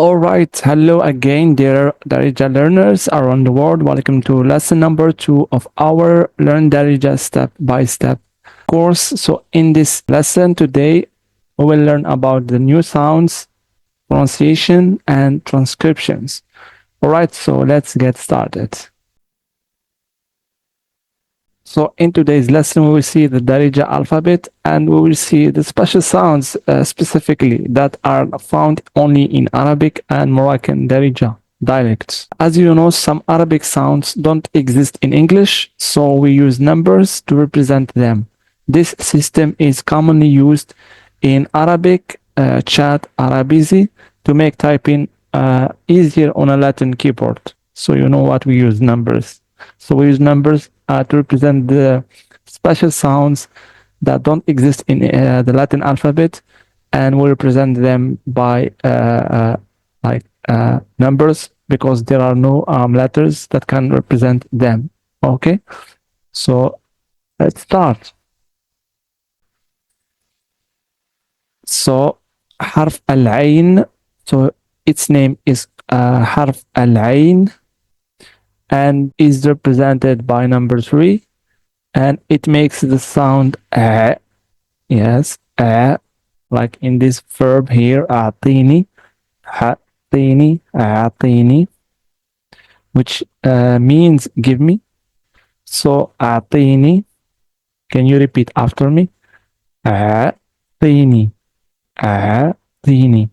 All right, hello again, dear Darija learners around the world. Welcome to lesson number 2 of our Learn Darija Step by Step course. So, in this lesson today, we will learn about the new sounds, pronunciation, and transcriptions. All right, so let's get started. So in today's lesson, we will see the Darija alphabet and we will see the special sounds specifically that are found only in Arabic and Moroccan Darija dialects. As you know, some Arabic sounds don't exist in English, so we use numbers to represent them. This system is commonly used in Arabic chat Arabizi to make typing easier on a Latin keyboard. So you know what we use numbers. So we use numbers to represent the special sounds that don't exist in the Latin alphabet, and we represent them by numbers because there are no letters that can represent them. Okay, so let's start. So حرف العين, so its name is حرف العين and is represented by number 3, and it makes the sound yes, like in this verb here, أعطيني, أعطيني, which means give me. So أعطيني, can you repeat after me? أعطيني, أعطيني.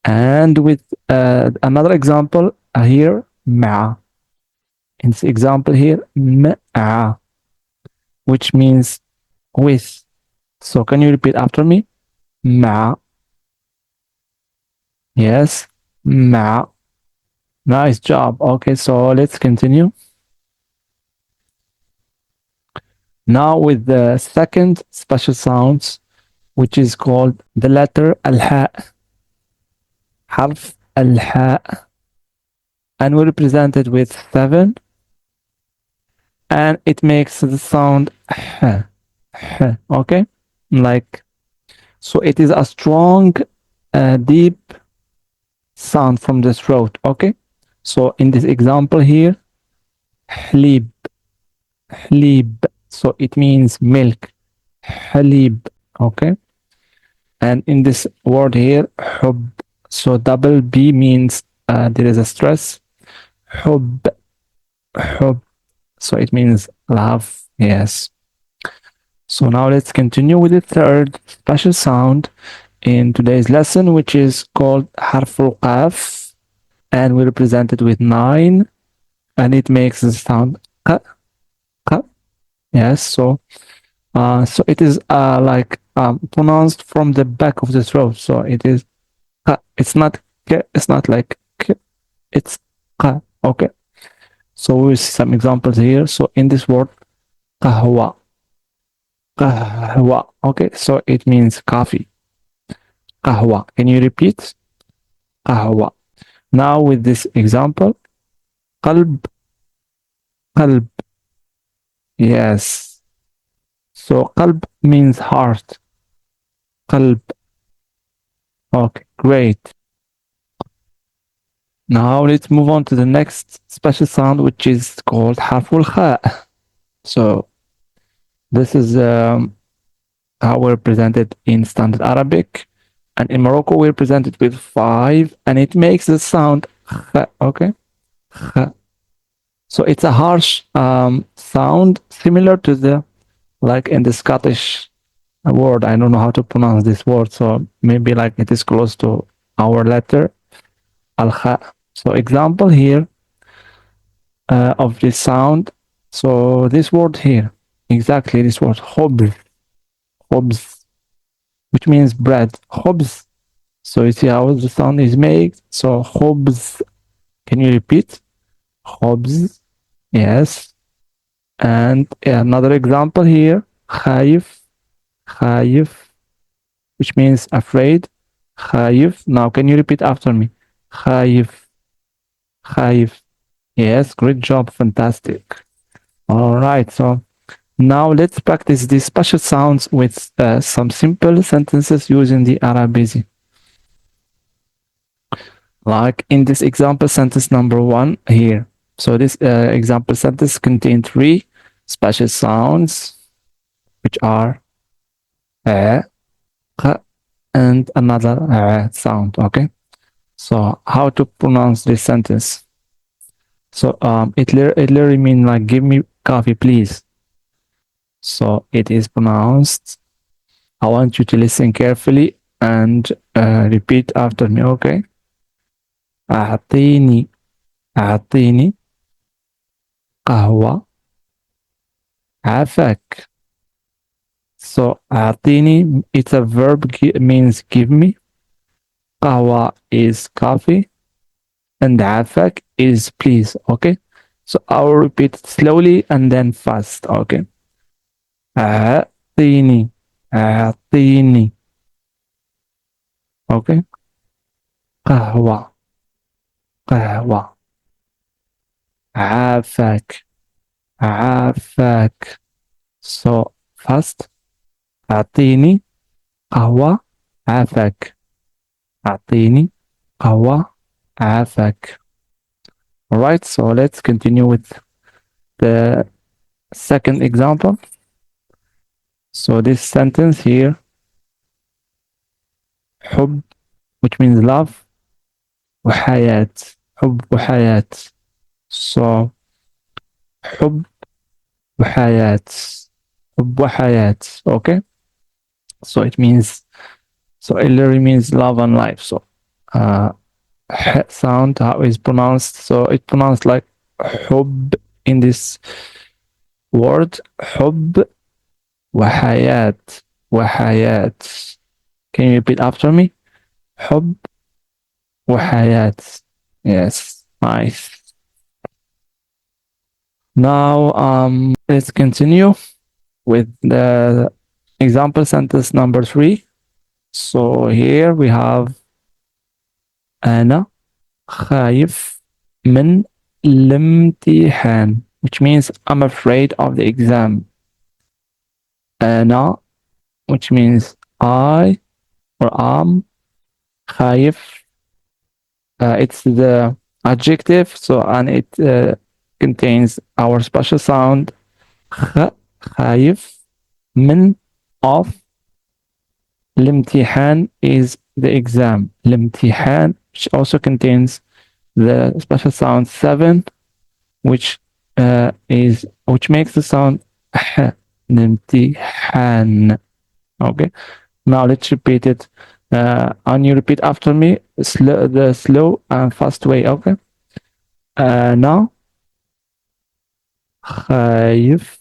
And with another example here, مع. In this example here, مع, which means with. So can you repeat after me? مع. Yes, مع. Nice job. Okay, so let's continue. Now with the second special sounds, which is called the letter الحاء. حرف الحاء. And we represent it with 7, and it makes the sound okay, like, so it is a strong deep sound from the throat. Okay, so in this example here, حليب, حليب, so it means milk, حليب. Okay, and in this word here, حب, so double B means there is a stress. حب, حب, so it means love. Yes. So now let's continue with the third special sound in today's lesson, which is called حرف القاف, and we represent it with 9, and it makes the sound ق, ق. Yes, so it is like pronounced from the back of the throat. So it is ق. It's not k, it's not like k, it's ق. Okay. So we'll see some examples here. So in this word, قهوة, قهوة. Okay, so it means coffee. قهوة. Can you repeat? قهوة. Now with this example, قلب, قلب. Yes. So قلب means heart. قلب. Okay, great. Now let's move on to the next special sound, which is called حرف الخاء. So this is how we're presented in standard Arabic, and in Morocco we're presented with 5, and it makes the sound kh. Okay, kh. So it's a harsh sound similar to the, like in the Scottish word. I don't know how to pronounce this word, so maybe like it is close to our letter al kha. So example here of this sound. So this word here, exactly this word, khobz, khobz, which means bread, khobz. So you see how the sound is made. So khobz. Can you repeat? Khobz. Yes. And another example here, khayif, khayif, which means afraid. Khayif. Now can you repeat after me? Khayif, khayif. Yes, great job, fantastic. All right, so now let's practice these special sounds with some simple sentences using the Arabizi. Like in this example sentence number 1 here. So this example sentence contains 3 special sounds, which are q, and another sound. Okay. So how to pronounce this sentence? So it literally means like give me coffee, please. So it is pronounced. I want you to listen carefully and repeat after me. Okay. أعطيني أعطيني قهوة عافاك. So أعطيني, it's a verb, means give me. قهوة is coffee, and عافاك is please. Okay. So I'll repeat it slowly and then fast. Okay. أعطيني أعطيني. Okay. قهوة قهوة عافاك عافاك. So fast. أعطيني قهوة عافاك. أعطيني قهوة عافاك. Alright, so let's continue with the second example. So this sentence here, حب, which means love, وحياة, حب وحياة. So حب وحياة, حب وحياة. Okay. So it means, so it literally means love and life. So sound, how is pronounced? So it's pronounced like حب in this word, حب وحياة وحياة. Can you repeat after me? حب وحياة. Yes, nice. Now let's continue with the example sentence number 3. So here we have أنا خايف من الامتحان, which means I'm afraid of the exam. أنا, which means I or am. خايف, it's the adjective, so and it contains our special sound خايف من of. الامتحان is the exam. الامتحان, which also contains the special sound 7, which makes the sound الامتحان. Okay. Now let's repeat it. And you repeat after me, the slow and fast way. Okay. Now خايف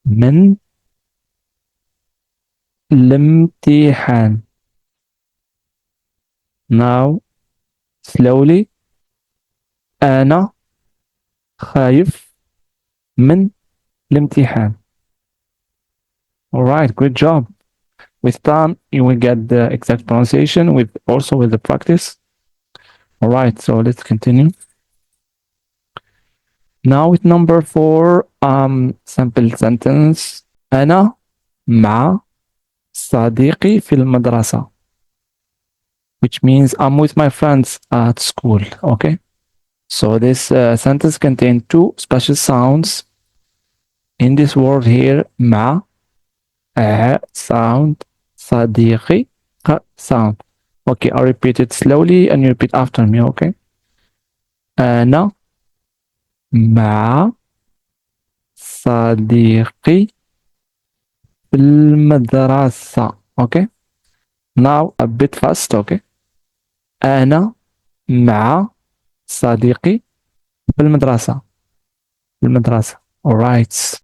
من الامتحان. Now slowly. أنا خايف من الامتحان. All right, good job. With time, you will get the exact pronunciation with the practice. All right, so let's continue. Now with number 4, simple sentence. أنا مع صديقي في المدرسة, which means I'm with my friends at school. Okay. So this sentence contains 2 special sounds. In this word here, مع sound, صديقي sound. Okay, I'll repeat it slowly and you repeat after me. Okay. أنا مع صديقي في المدرسة. Okay. Now a bit fast. Okay. أنا مع صديقي في المدرسة. All right.